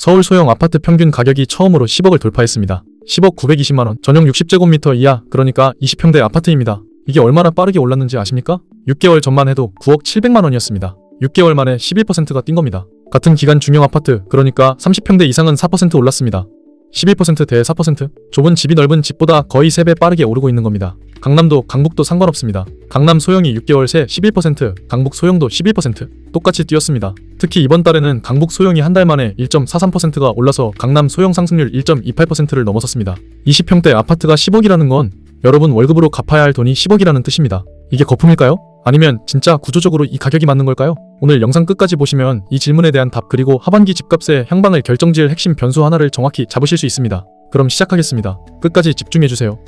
서울 소형 아파트 평균 가격이 처음으로 10억을 돌파했습니다. 10억 920만원, 전용 60제곱미터 이하, 그러니까 20평대 아파트입니다. 이게 얼마나 빠르게 올랐는지 아십니까? 6개월 전만 해도 9억 700만원이었습니다. 6개월 만에 11%가 뛴 겁니다. 같은 기간 중형 아파트, 그러니까 30평대 이상은 4% 올랐습니다. 11% 대 4%? 좁은 집이 넓은 집보다 거의 3배 빠르게 오르고 있는 겁니다. 강남도 강북도 상관없습니다. 강남 소형이 6개월 새 11%, 강북 소형도 11% 똑같이 뛰었습니다. 특히 이번 달에는 강북 소형이 한 달 만에 1.43%가 올라서 강남 소형 상승률 1.28%를 넘어섰습니다. 20평대 아파트가 10억이라는 건 여러분 월급으로 갚아야 할 돈이 10억이라는 뜻입니다. 이게 거품일까요? 아니면 진짜 구조적으로 이 가격이 맞는 걸까요? 오늘 영상 끝까지 보시면 이 질문에 대한 답 그리고 하반기 집값의 향방을 결정지을 핵심 변수 하나를 정확히 잡으실 수 있습니다. 그럼 시작하겠습니다. 끝까지 집중해주세요.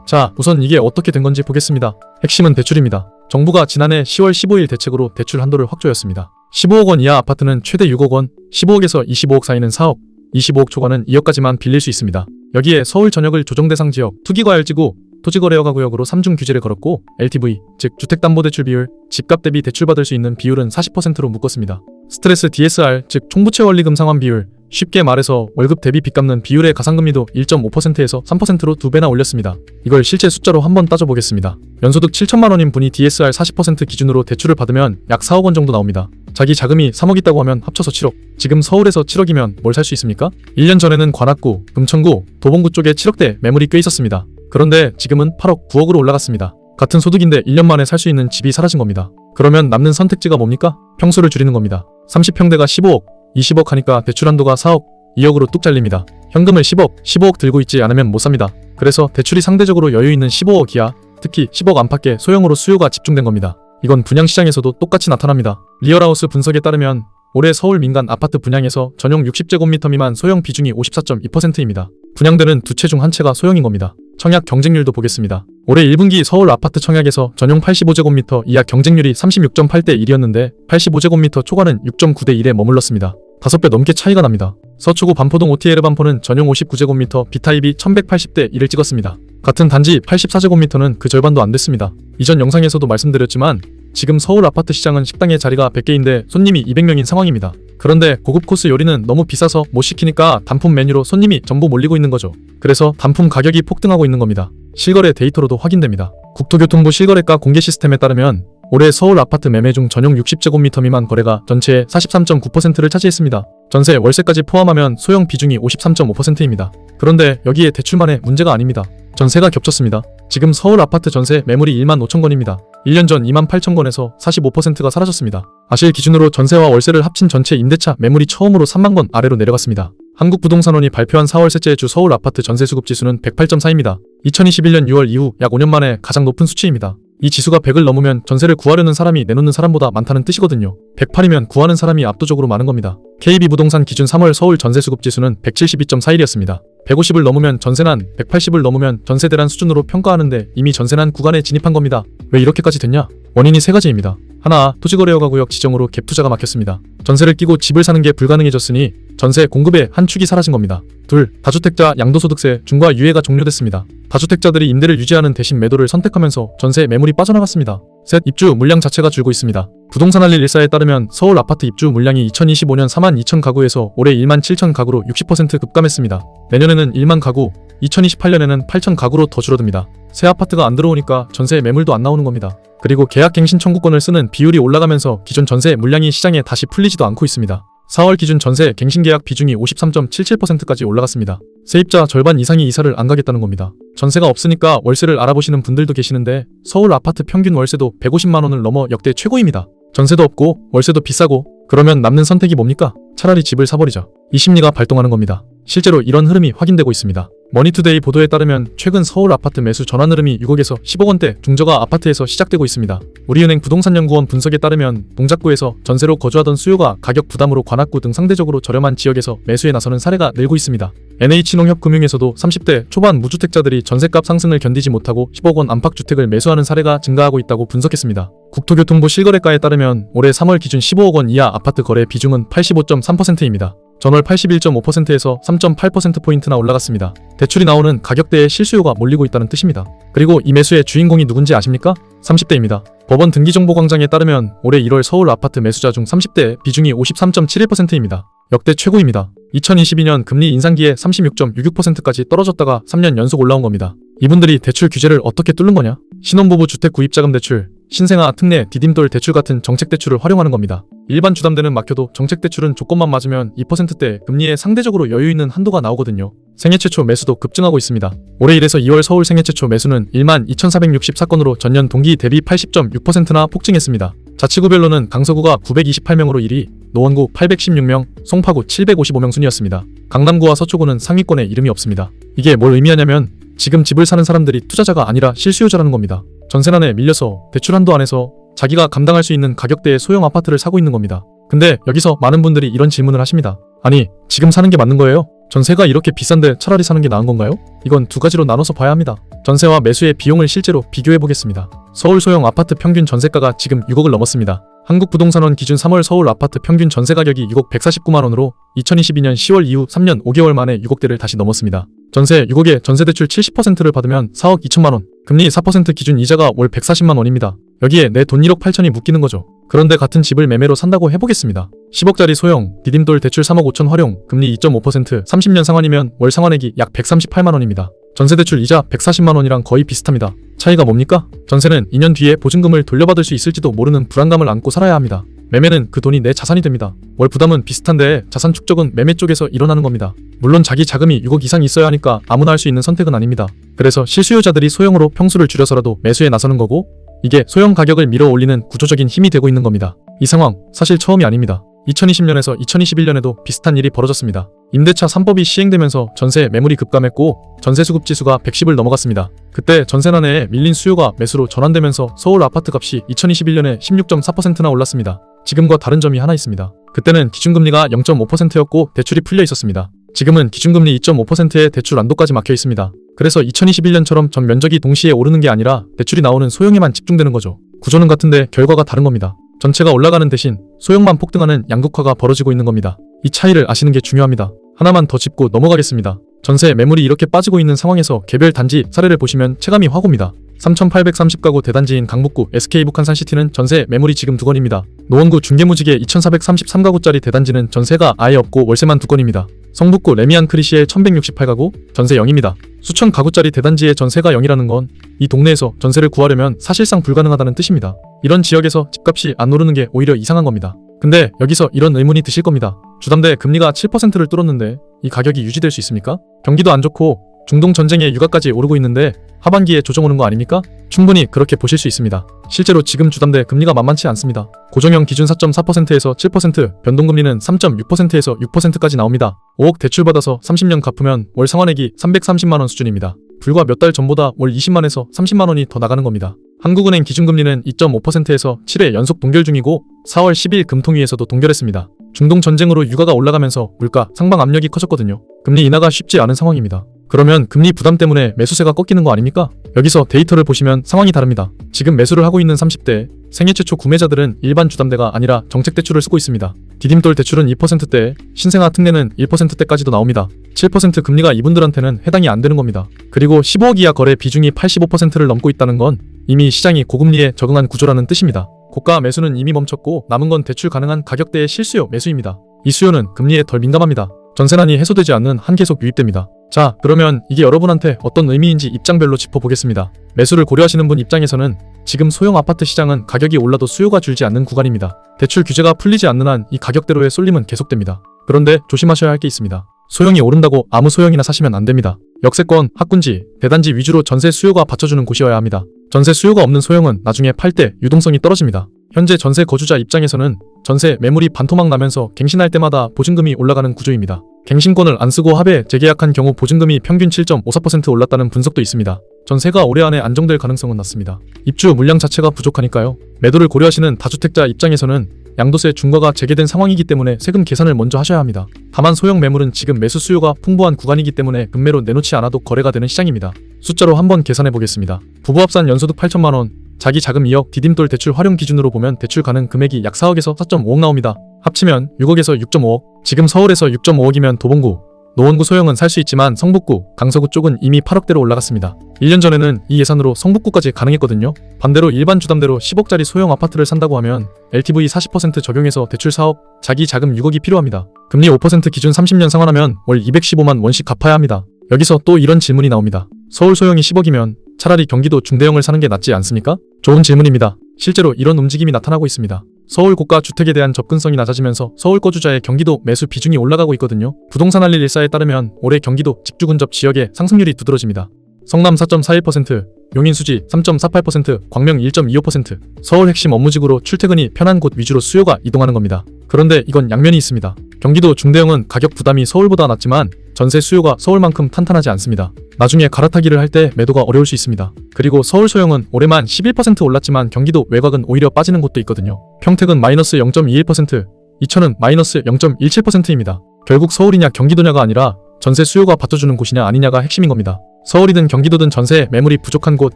자, 우선 이게 어떻게 된 건지 보겠습니다. 핵심은 대출입니다. 정부가 지난해 10월 15일 대책으로 대출 한도를 확 조였습니다. 15억 원 이하 아파트는 최대 6억 원, 15억에서 25억 사이는 4억, 25억 초과는 2억까지만 빌릴 수 있습니다. 여기에 서울 전역을 조정대상 지역, 투기과열지구, 토지거래허가 구역으로 3중 규제를 걸었고 LTV, 즉 주택담보대출 비율, 집값 대비 대출받을 수 있는 비율은 40%로 묶었습니다. 스트레스 DSR, 즉 총부채 원리금 상환 비율, 쉽게 말해서 월급 대비 빚 갚는 비율의 가상금리도 1.5%에서 3%로 2배나 올렸습니다. 이걸 실제 숫자로 한번 따져보겠습니다. 연소득 7천만 원인 분이 DSR 40% 기준으로 대출을 받으면 약 4억 원 정도 나옵니다. 자기 자금이 3억 있다고 하면 합쳐서 7억. 지금 서울에서 7억이면 뭘 살 수 있습니까? 1년 전에는 관악구, 금천구, 도봉구 쪽에 7억대 매물이 꽤 있었습니다. 그런데 지금은 8억, 9억으로 올라갔습니다. 같은 소득인데 1년 만에 살 수 있는 집이 사라진 겁니다. 그러면 남는 선택지가 뭡니까? 평수를 줄이는 겁니다. 30평대가 15억, 20억 하니까 대출 한도가 4억, 2억으로 뚝 잘립니다. 현금을 10억, 15억 들고 있지 않으면 못 삽니다. 그래서 대출이 상대적으로 여유 있는 15억 이하, 특히 10억 안팎의 소형으로 수요가 집중된 겁니다. 이건 분양시장에서도 똑같이 나타납니다. 리얼하우스 분석에 따르면 올해 서울 민간 아파트 분양에서 전용 60제곱미터 미만 소형 비중이 54.2%입니다. 분양되는 두 채 중 한 채가 소형인 겁니다. 청약 경쟁률도 보겠습니다. 올해 1분기 서울 아파트 청약에서 전용 85제곱미터 이하 경쟁률이 36.8대 1이었는데 85제곱미터 초과는 6.9대 1에 머물렀습니다. 5배 넘게 차이가 납니다. 서초구 반포동 OTL 반포는 전용 59제곱미터 B타입이 1180대 1을 찍었습니다. 같은 단지 84제곱미터는 그 절반도 안 됐습니다. 이전 영상에서도 말씀드렸지만 지금 서울 아파트 시장은 식당의 자리가 100개인데 손님이 200명인 상황입니다. 그런데 고급 코스 요리는 너무 비싸서 못 시키니까 단품 메뉴로 손님이 전부 몰리고 있는 거죠. 그래서 단품 가격이 폭등하고 있는 겁니다. 실거래 데이터로도 확인됩니다. 국토교통부 실거래가 공개 시스템에 따르면 올해 서울 아파트 매매 중 전용 60제곱미터 미만 거래가 전체의 43.9%를 차지했습니다. 전세, 월세까지 포함하면 소형 비중이 53.5%입니다. 그런데 여기에 대출만의 문제가 아닙니다. 전세가 겹쳤습니다. 지금 서울 아파트 전세 매물이 1만 5천 건입니다. 1년 전 2만 8천 건에서 45%가 사라졌습니다. 아실 기준으로 전세와 월세를 합친 전체 임대차 매물이 처음으로 3만 건 아래로 내려갔습니다. 한국부동산원이 발표한 4월 셋째 주 서울 아파트 전세 수급 지수는 108.4입니다. 2021년 6월 이후 약 5년 만에 가장 높은 수치입니다. 이 지수가 100을 넘으면 전세를 구하려는 사람이 내놓는 사람보다 많다는 뜻이거든요. 108이면 구하는 사람이 압도적으로 많은 겁니다. KB부동산 기준 3월 서울 전세 수급 지수는 172.41이었습니다. 150을 넘으면 전세난, 180을 넘으면 전세대란 수준으로 평가하는데 이미 전세난 구간에 진입한 겁니다. 왜 이렇게까지 됐냐? 원인이 세 가지입니다. 하나, 토지거래허가 구역 지정으로 갭 투자가 막혔습니다. 전세를 끼고 집을 사는 게 불가능해졌으니 전세 공급의 한 축이 사라진 겁니다. 둘, 다주택자 양도소득세 중과 유예가 종료됐습니다. 다주택자들이 임대를 유지하는 대신 매도를 선택하면서 전세 매물이 빠져나갔습니다. 셋, 입주 물량 자체가 줄고 있습니다. 부동산 알릴 1사에 따르면 서울 아파트 입주 물량이 2025년 4만 2천 가구에서 올해 1만 7천 가구로 60% 급감했습니다. 내년에는 1만 가구, 2028년에는 8천 가구로 더 줄어듭니다. 새 아파트가 안 들어오니까 전세 매물도 안 나오는 겁니다. 그리고 계약갱신 청구권을 쓰는 비율이 올라가면서 기존 전세 물량이 시장에 다시 풀리지도 않고 있습니다. 4월 기준 전세 갱신 계약 비중이 53.77%까지 올라갔습니다. 세입자 절반 이상이 이사를 안 가겠다는 겁니다. 전세가 없으니까 월세를 알아보시는 분들도 계시는데 서울 아파트 평균 월세도 150만 원을 넘어 역대 최고입니다. 전세도 없고 월세도 비싸고 그러면 남는 선택이 뭡니까? 차라리 집을 사버리자. 이 심리가 발동하는 겁니다. 실제로 이런 흐름이 확인되고 있습니다. 머니투데이 보도에 따르면 최근 서울 아파트 매수 전환 흐름이 6억에서 10억 원대 중저가 아파트에서 시작되고 있습니다. 우리은행 부동산연구원 분석에 따르면 동작구에서 전세로 거주하던 수요가 가격 부담으로 관악구 등 상대적으로 저렴한 지역에서 매수에 나서는 사례가 늘고 있습니다. NH농협금융에서도 30대 초반 무주택자들이 전세값 상승을 견디지 못하고 10억 원 안팎 주택을 매수하는 사례가 증가하고 있다고 분석했습니다. 국토교통부 실거래가에 따르면 올해 3월 기준 15억 원 이하 아파트 거래 비중은 85.3%입니다. 전월 81.5%에서 3.8%포인트나 올라갔습니다. 대출이 나오는 가격대에 실수요가 몰리고 있다는 뜻입니다. 그리고 이 매수의 주인공이 누군지 아십니까? 30대입니다. 법원 등기정보광장에 따르면 올해 1월 서울 아파트 매수자 중 30대 비중이 53.71%입니다. 역대 최고입니다. 2022년 금리 인상기에 36.66%까지 떨어졌다가 3년 연속 올라온 겁니다. 이분들이 대출 규제를 어떻게 뚫는 거냐? 신혼부부 주택 구입자금 대출, 신생아, 특례, 디딤돌 대출 같은 정책 대출을 활용하는 겁니다. 일반 주담대는 막혀도 정책 대출은 조건만 맞으면 2%대 금리에 상대적으로 여유 있는 한도가 나오거든요. 생애 최초 매수도 급증하고 있습니다. 올해 1에서 2월 서울 생애 최초 매수는 12,464건으로 전년 동기 대비 80.6%나 폭증했습니다. 자치구별로는 강서구가 928명으로 1위, 노원구 816명, 송파구 755명 순이었습니다. 강남구와 서초구는 상위권에 이름이 없습니다. 이게 뭘 의미하냐면 지금 집을 사는 사람들이 투자자가 아니라 실수요자라는 겁니다. 전세난에 밀려서 대출 한도 안에서 자기가 감당할 수 있는 가격대의 소형 아파트를 사고 있는 겁니다. 근데 여기서 많은 분들이 이런 질문을 하십니다. 아니, 지금 사는 게 맞는 거예요? 전세가 이렇게 비싼데 차라리 사는 게 나은 건가요? 이건 두 가지로 나눠서 봐야 합니다. 전세와 매수의 비용을 실제로 비교해 보겠습니다. 서울 소형 아파트 평균 전세가가 지금 6억을 넘었습니다. 한국부동산원 기준 3월 서울 아파트 평균 전세 가격이 6억 149만원으로 2022년 10월 이후 3년 5개월 만에 6억대를 다시 넘었습니다. 전세 6억에 전세대출 70%를 받으면 4억 2천만원, 금리 4% 기준 이자가 월 140만원입니다. 여기에 내 돈 1억 8천이 묶이는 거죠. 그런데 같은 집을 매매로 산다고 해보겠습니다. 10억짜리 소형, 디딤돌 대출 3억 5천 활용, 금리 2.5%, 30년 상환이면 월 상환액이 약 138만원입니다. 전세대출 이자 140만원이랑 거의 비슷합니다. 차이가 뭡니까? 전세는 2년 뒤에 보증금을 돌려받을 수 있을지도 모르는 불안감을 안고 살아야 합니다. 매매는 그 돈이 내 자산이 됩니다. 월 부담은 비슷한데 자산 축적은 매매 쪽에서 일어나는 겁니다. 물론 자기 자금이 6억 이상 있어야 하니까 아무나 할 수 있는 선택은 아닙니다. 그래서 실수요자들이 소형으로 평수를 줄여서라도 매수에 나서는 거고, 이게 소형 가격을 밀어 올리는 구조적인 힘이 되고 있는 겁니다. 이 상황 사실 처음이 아닙니다. 2020년에서 2021년에도 비슷한 일이 벌어졌습니다. 임대차 3법이 시행되면서 전세 매물이 급감했고 전세 수급 지수가 110을 넘어갔습니다. 그때 전세난에 밀린 수요가 매수로 전환되면서 서울 아파트 값이 2021년에 16.4%나 올랐습니다. 지금과 다른 점이 하나 있습니다. 그때는 기준금리가 0.5%였고 대출이 풀려 있었습니다. 지금은 기준금리 2.5%에 대출 안도까지 막혀 있습니다. 그래서 2021년처럼 전 면적이 동시에 오르는 게 아니라 대출이 나오는 소형에만 집중되는 거죠. 구조는 같은데 결과가 다른 겁니다. 전체가 올라가는 대신 소형만 폭등하는 양극화가 벌어지고 있는 겁니다. 이 차이를 아시는 게 중요합니다. 하나만 더 짚고 넘어가겠습니다. 전세 매물이 이렇게 빠지고 있는 상황에서 개별 단지 사례를 보시면 체감이 확 옵니다. 3,830가구 대단지인 강북구 SK 북한산시티는 전세 매물이 지금 2건입니다. 노원구 중계무직의 2,433가구짜리 대단지는 전세가 아예 없고 월세만 2건입니다. 성북구 레미안 크리시의 1,168가구, 전세 0입니다. 수천 가구짜리 대단지의 전세가 0이라는 건 이 동네에서 전세를 구하려면 사실상 불가능하다는 뜻입니다. 이런 지역에서 집값이 안 오르는 게 오히려 이상한 겁니다. 근데 여기서 이런 의문이 드실 겁니다. 주담대 금리가 7%를 뚫었는데 이 가격이 유지될 수 있습니까? 경기도 안 좋고 중동 전쟁에 유가까지 오르고 있는데 하반기에 조정 오는 거 아닙니까? 충분히 그렇게 보실 수 있습니다. 실제로 지금 주담대 금리가 만만치 않습니다. 고정형 기준 4.4%에서 7%, 변동금리는 3.6%에서 6%까지 나옵니다. 5억 대출받아서 30년 갚으면 월 상환액이 330만원 수준입니다. 불과 몇 달 전보다 월 20만에서 30만원이 더 나가는 겁니다. 한국은행 기준금리는 2.5%에서 7회 연속 동결 중이고 4월 10일 금통위에서도 동결했습니다. 중동 전쟁으로 유가가 올라가면서 물가 상방 압력이 커졌거든요. 금리 인하가 쉽지 않은 상황입니다. 그러면 금리 부담 때문에 매수세가 꺾이는 거 아닙니까? 여기서 데이터를 보시면 상황이 다릅니다. 지금 매수를 하고 있는 30대 생애 최초 구매자들은 일반 주담대가 아니라 정책대출을 쓰고 있습니다. 디딤돌 대출은 2%대, 신생아 특례는 1%대까지도 나옵니다. 7% 금리가 이분들한테는 해당이 안 되는 겁니다. 그리고 15억 이하 거래 비중이 85%를 넘고 있다는 건 이미 시장이 고금리에 적응한 구조라는 뜻입니다. 고가 매수는 이미 멈췄고 남은 건 대출 가능한 가격대의 실수요 매수입니다. 이 수요는 금리에 덜 민감합니다. 전세난이 해소되지 않는 한 계속 유입됩니다. 자, 그러면 이게 여러분한테 어떤 의미인지 입장별로 짚어보겠습니다. 매수를 고려하시는 분 입장에서는 지금 소형 아파트 시장은 가격이 올라도 수요가 줄지 않는 구간입니다. 대출 규제가 풀리지 않는 한 이 가격대로의 쏠림은 계속됩니다. 그런데 조심하셔야 할 게 있습니다. 소형이 오른다고 아무 소형이나 사시면 안 됩니다. 역세권, 학군지, 대단지 위주로 전세 수요가 받쳐주는 곳이어야 합니다. 전세 수요가 없는 소형은 나중에 팔 때 유동성이 떨어집니다. 현재 전세 거주자 입장에서는 전세 매물이 반토막 나면서 갱신할 때마다 보증금이 올라가는 구조입니다. 갱신권을 안 쓰고 합에 재계약한 경우 보증금이 평균 7.54% 올랐다는 분석도 있습니다. 전세가 올해 안에 안정될 가능성은 낮습니다. 입주 물량 자체가 부족하니까요. 매도를 고려하시는 다주택자 입장에서는 양도세 중과가 재개된 상황이기 때문에 세금 계산을 먼저 하셔야 합니다. 다만 소형 매물은 지금 매수 수요가 풍부한 구간이기 때문에 급매로 내놓지 않아도 거래가 되는 시장입니다. 숫자로 한번 계산해 보겠습니다. 부부 합산 연소득 8천만원, 자기 자금 2억, 디딤돌 대출 활용 기준으로 보면 대출 가능 금액이 약 4억에서 4.5억 나옵니다. 합치면 6억에서 6.5억, 지금 서울에서 6.5억이면 도봉구, 노원구 소형은 살 수 있지만 성북구, 강서구 쪽은 이미 8억대로 올라갔습니다. 1년 전에는 이 예산으로 성북구까지 가능했거든요. 반대로 일반 주담대로 10억짜리 소형 아파트를 산다고 하면 LTV 40% 적용해서 대출 4억, 자기 자금 6억이 필요합니다. 금리 5% 기준 30년 상환하면 월 215만 원씩 갚아야 합니다. 여기서 또 이런 질문이 나옵니다. 서울 소형이 10억이면 차라리 경기도 중대형을 사는 게 낫지 않습니까? 좋은 질문입니다. 실제로 이런 움직임이 나타나고 있습니다. 서울 고가 주택에 대한 접근성이 낮아지면서 서울 거주자의 경기도 매수 비중이 올라가고 있거든요. 부동산 알릴 일사에 따르면 올해 경기도 직주 근접 지역의 상승률이 두드러집니다. 성남 4.41%, 용인 수지 3.48%, 광명 1.25%, 서울 핵심 업무지구로 출퇴근이 편한 곳 위주로 수요가 이동하는 겁니다. 그런데 이건 양면이 있습니다. 경기도 중대형은 가격 부담이 서울보다 낮지만 전세 수요가 서울만큼 탄탄하지 않습니다. 나중에 갈아타기를 할 때 매도가 어려울 수 있습니다. 그리고 서울 소형은 올해만 11% 올랐지만 경기도 외곽은 오히려 빠지는 곳도 있거든요. 평택은 마이너스 0.21%, 이천은 마이너스 0.17%입니다. 결국 서울이냐 경기도냐가 아니라 전세 수요가 받쳐주는 곳이냐 아니냐가 핵심인 겁니다. 서울이든 경기도든 전세 매물이 부족한 곳,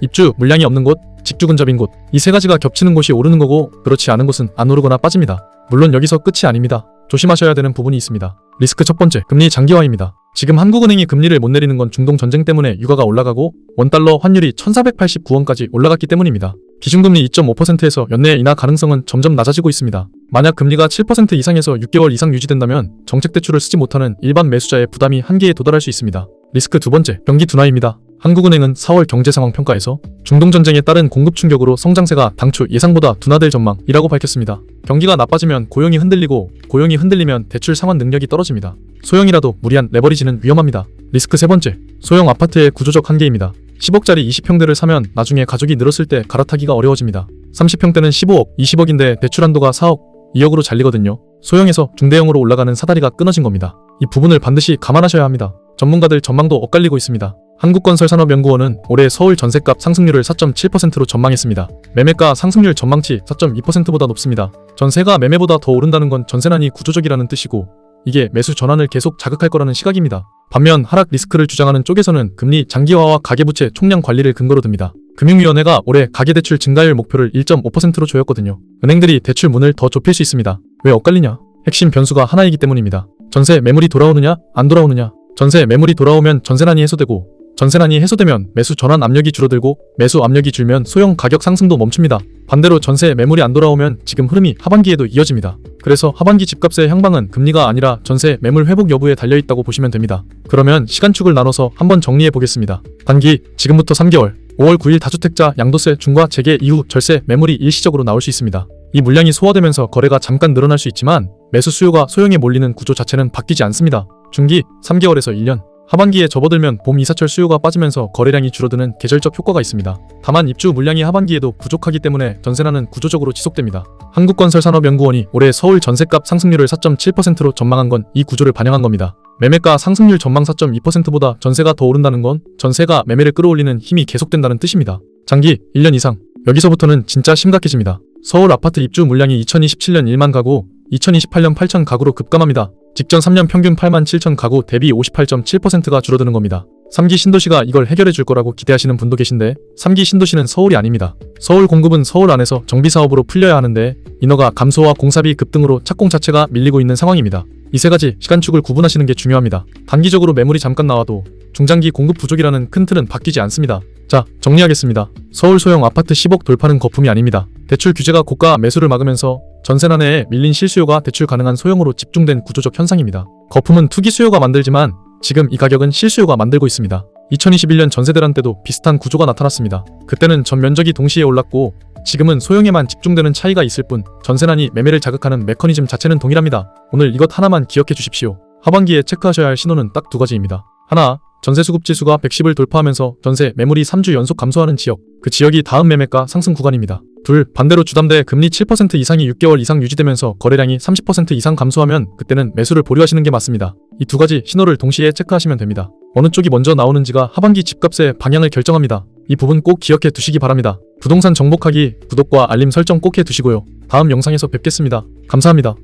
입주 물량이 없는 곳, 직주 근접인 곳, 이 세 가지가 겹치는 곳이 오르는 거고 그렇지 않은 곳은 안 오르거나 빠집니다. 물론 여기서 끝이 아닙니다. 조심하셔야 되는 부분이 있습니다. 리스크 첫 번째, 금리 장기화입니다. 지금 한국은행이 금리를 못 내리는 건 중동 전쟁 때문에 유가가 올라가고 원달러 환율이 1489원까지 올라갔기 때문입니다. 기준금리 2.5%에서 연내 인하 가능성은 점점 낮아지고 있습니다. 만약 금리가 7% 이상에서 6개월 이상 유지된다면 정책대출을 쓰지 못하는 일반 매수자의 부담이 한계에 도달할 수 있습니다. 리스크 두 번째, 경기 둔화입니다. 한국은행은 4월 경제상황평가에서 중동전쟁에 따른 공급 충격으로 성장세가 당초 예상보다 둔화될 전망이라고 밝혔습니다. 경기가 나빠지면 고용이 흔들리고 고용이 흔들리면 대출 상환 능력이 떨어집니다. 소형이라도 무리한 레버리지는 위험합니다. 리스크 세 번째, 소형 아파트의 구조적 한계입니다. 10억짜리 20평대를 사면 나중에 가족이 늘었을 때 갈아타기가 어려워집니다. 30평대는 15억, 20억인데 대출 한도가 4억, 2억으로 잘리거든요. 소형에서 중대형으로 올라가는 사다리가 끊어진 겁니다. 이 부분을 반드시 감안하셔야 합니다. 전문가들 전망도 엇갈리고 있습니다. 한국건설산업연구원은 올해 서울 전셋값 상승률을 4.7%로 전망했습니다. 매매가 상승률 전망치 4.2%보다 높습니다. 전세가 매매보다 더 오른다는 건 전세난이 구조적이라는 뜻이고 이게 매수 전환을 계속 자극할 거라는 시각입니다. 반면 하락 리스크를 주장하는 쪽에서는 금리 장기화와 가계부채 총량 관리를 근거로 듭니다. 금융위원회가 올해 가계대출 증가율 목표를 1.5%로 조였거든요. 은행들이 대출 문을 더 좁힐 수 있습니다. 왜 엇갈리냐? 핵심 변수가 하나이기 때문입니다. 전세 매물이 돌아오느냐 안 돌아오느냐. 전세 매물이 돌아오면 전세난이 해소되고 전세난이 해소되면 매수 전환 압력이 줄어들고 매수 압력이 줄면 소형 가격 상승도 멈춥니다. 반대로 전세 매물이 안 돌아오면 지금 흐름이 하반기에도 이어집니다. 그래서 하반기 집값의 향방은 금리가 아니라 전세 매물 회복 여부에 달려있다고 보시면 됩니다. 그러면 시간축을 나눠서 한번 정리해 보겠습니다. 단기, 지금부터 3개월, 5월 9일 다주택자 양도세 중과 재개 이후 절세 매물이 일시적으로 나올 수 있습니다. 이 물량이 소화되면서 거래가 잠깐 늘어날 수 있지만 매수 수요가 소형에 몰리는 구조 자체는 바뀌지 않습니다. 중기, 3개월에서 1년, 하반기에 접어들면 봄 이사철 수요가 빠지면서 거래량이 줄어드는 계절적 효과가 있습니다. 다만 입주 물량이 하반기에도 부족하기 때문에 전세난은 구조적으로 지속됩니다. 한국건설산업연구원이 올해 서울 전셋값 상승률을 4.7%로 전망한 건 이 구조를 반영한 겁니다. 매매가 상승률 전망 4.2%보다 전세가 더 오른다는 건 전세가 매매를 끌어올리는 힘이 계속된다는 뜻입니다. 장기, 1년 이상, 여기서부터는 진짜 심각해집니다. 서울 아파트 입주 물량이 2027년 1만 가구, 2028년 8천 가구로 급감합니다. 직전 3년 평균 8만 7천 가구 대비 58.7%가 줄어드는 겁니다. 3기 신도시가 이걸 해결해 줄 거라고 기대하시는 분도 계신데 3기 신도시는 서울이 아닙니다. 서울 공급은 서울 안에서 정비사업으로 풀려야 하는데 인허가 감소와 공사비 급등으로 착공 자체가 밀리고 있는 상황입니다. 이 세 가지 시간축을 구분하시는 게 중요합니다. 단기적으로 매물이 잠깐 나와도 중장기 공급 부족이라는 큰 틀은 바뀌지 않습니다. 자, 정리하겠습니다. 서울 소형 아파트 10억 돌파는 거품이 아닙니다. 대출 규제가 고가 매수를 막으면서 전세난에 밀린 실수요가 대출 가능한 소형으로 집중된 구조적 현상입니다. 거품은 투기 수요가 만들지만 지금 이 가격은 실수요가 만들고 있습니다. 2021년 전세대란 때도 비슷한 구조가 나타났습니다. 그때는 전 면적이 동시에 올랐고 지금은 소형에만 집중되는 차이가 있을 뿐 전세난이 매매를 자극하는 메커니즘 자체는 동일합니다. 오늘 이것 하나만 기억해 주십시오. 하반기에 체크하셔야 할 신호는 딱 두 가지입니다. 하나, 전세 수급 지수가 110을 돌파하면서 전세 매물이 3주 연속 감소하는 지역, 그 지역이 다음 매매가 상승 구간입니다. 둘, 반대로 주담대 금리 7% 이상이 6개월 이상 유지되면서 거래량이 30% 이상 감소하면 그때는 매수를 보류하시는 게 맞습니다. 이 두 가지 신호를 동시에 체크하시면 됩니다. 어느 쪽이 먼저 나오는지가 하반기 집값의 방향을 결정합니다. 이 부분 꼭 기억해 두시기 바랍니다. 부동산 정복하기 구독과 알림 설정 꼭 해 두시고요. 다음 영상에서 뵙겠습니다. 감사합니다.